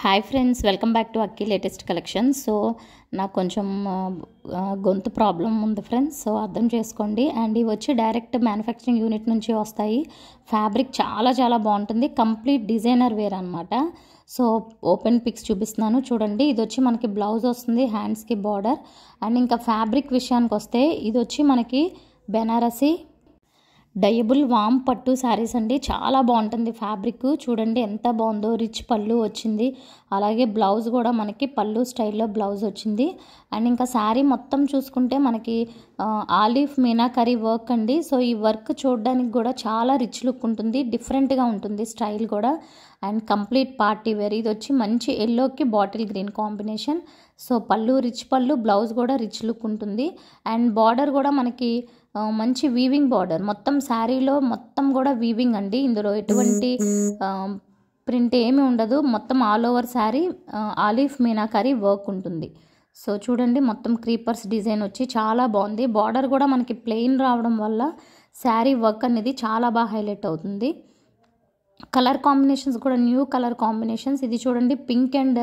Hi friends, welcome back to Akki latest collection. So నాకు కొంచెం గొంతు ప్రాబ్లం ఉంది ఫ్రెండ్స్, సో అర్థం చేసుకోండి. అండ్ ఇవి వచ్చి డైరెక్ట్ మ్యానుఫ్యాక్చరింగ్ యూనిట్ నుంచి వస్తాయి. ఫ్యాబ్రిక్ చాలా చాలా బాగుంటుంది, కంప్లీట్ డిజైనర్ వేర్ అనమాట. సో ఓపెన్ పిక్స్ చూపిస్తున్నాను చూడండి. ఇది వచ్చి మనకి బ్లౌజ్ వస్తుంది, హ్యాండ్స్కి బార్డర్. అండ్ ఇంకా ఫ్యాబ్రిక్ విషయానికి వస్తే ఇది వచ్చి మనకి బెనారసి డయబుల్ వామ్ పట్టు శారీస్ అండి. చాలా బాగుంటుంది ఫ్యాబ్రిక్, చూడండి ఎంత బాగుందో. రిచ్ పళ్ళు వచ్చింది, అలాగే బ్లౌజ్ కూడా మనకి పళ్ళు స్టైల్లో బ్లౌజ్ వచ్చింది. అండ్ ఇంకా శారీ మొత్తం చూసుకుంటే మనకి ఆలివ్ మీనాకరీ వర్క్ అండి. సో ఈ వర్క్ చూడడానికి కూడా చాలా రిచ్ లుక్ ఉంటుంది, డిఫరెంట్గా ఉంటుంది స్టైల్ కూడా. And complete party wear. ఇది వచ్చి మంచి ఎల్లోకి బాటిల్ గ్రీన్ కాంబినేషన్. సో పళ్ళు రిచ్ పళ్ళు, బ్లౌజ్ కూడా రిచ్ లుక్ ఉంటుంది. అండ్ బార్డర్ కూడా మనకి మంచి వీవింగ్ బార్డర్, మొత్తం శారీలో మొత్తం కూడా వీవింగ్ అండి. ఇందులో ఎటువంటి ప్రింట్ ఏమి ఉండదు, మొత్తం all over sari olive meenakari work ఉంటుంది. సో చూడండి, మొత్తం క్రీపర్స్ డిజైన్ వచ్చి చాలా బాగుంది. బార్డర్ కూడా మనకి ప్లెయిన్ రావడం వల్ల శారీ వర్క్ అనేది చాలా బాగా హైలైట్ అవుతుంది. కలర్ కాంబినేషన్స్ కూడా న్యూ కలర్ కాంబినేషన్స్. ఇది చూడండి, పింక్ అండ్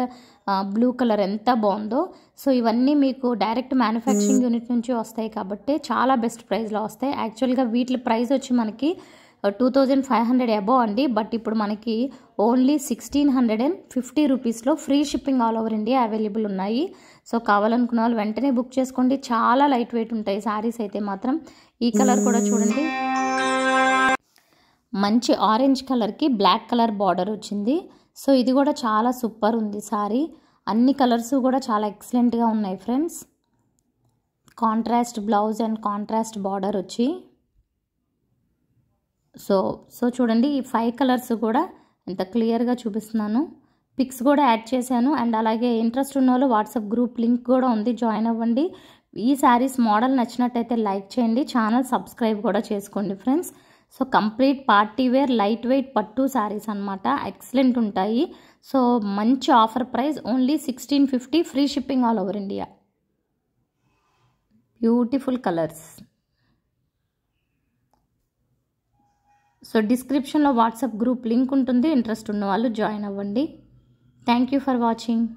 బ్లూ కలర్ ఎంత బాగుందో. సో ఇవన్నీ మీకు డైరెక్ట్ మ్యానుఫ్యాక్చరింగ్ యూనిట్ నుంచి వస్తాయి కాబట్టి చాలా బెస్ట్ ప్రైస్లో వస్తాయి. యాక్చువల్గా వీటి ప్రైస్ వచ్చి మనకి 2500 అబోవ్ అండి. బట్ ఇప్పుడు మనకి ఓన్లీ 1650 రూపీస్లో free shipping all over India available ఉన్నాయి. సో కావాలనుకున్న వాళ్ళు వెంటనే బుక్ చేసుకోండి. చాలా లైట్ వెయిట్ ఉంటాయి శారీస్ అయితే మాత్రం. ఈ కలర్ కూడా చూడండి, మంచి ఆరెంజ్ కలర్కి బ్లాక్ కలర్ బార్డర్ వచ్చింది. సో ఇది కూడా చాలా సూపర్ ఉంది శారీ. అన్ని కలర్స్ కూడా చాలా ఎక్సలెంట్గా ఉన్నాయి friends. Contrast blouse and contrast border వచ్చి సో చూడండి, ఈ 5 కలర్స్ కూడా ఎంత క్లియర్గా చూపిస్తున్నాను. పిక్స్ కూడా యాడ్ చేశాను. అండ్ అలాగే ఇంట్రెస్ట్ ఉన్న వాళ్ళు వాట్సాప్ గ్రూప్ లింక్ కూడా ఉంది, జాయిన్ అవ్వండి. ఈ శారీస్ మోడల్ నచ్చినట్టయితే లైక్ చేయండి, ఛానల్ సబ్స్క్రైబ్ కూడా చేసుకోండి friends. So complete party wear light weight పట్టు శారీస్ అనమాట, ఎక్సలెంట్ ఉంటాయి. సో మంచి offer price only 1650, free shipping all over India. Beautiful colours. So డిస్క్రిప్షన్లో వాట్సాప్ గ్రూప్ లింక్ ఉంటుంది, ఇంట్రెస్ట్ ఉన్న వాళ్ళు జాయిన్ అవ్వండి. Thank you for watching.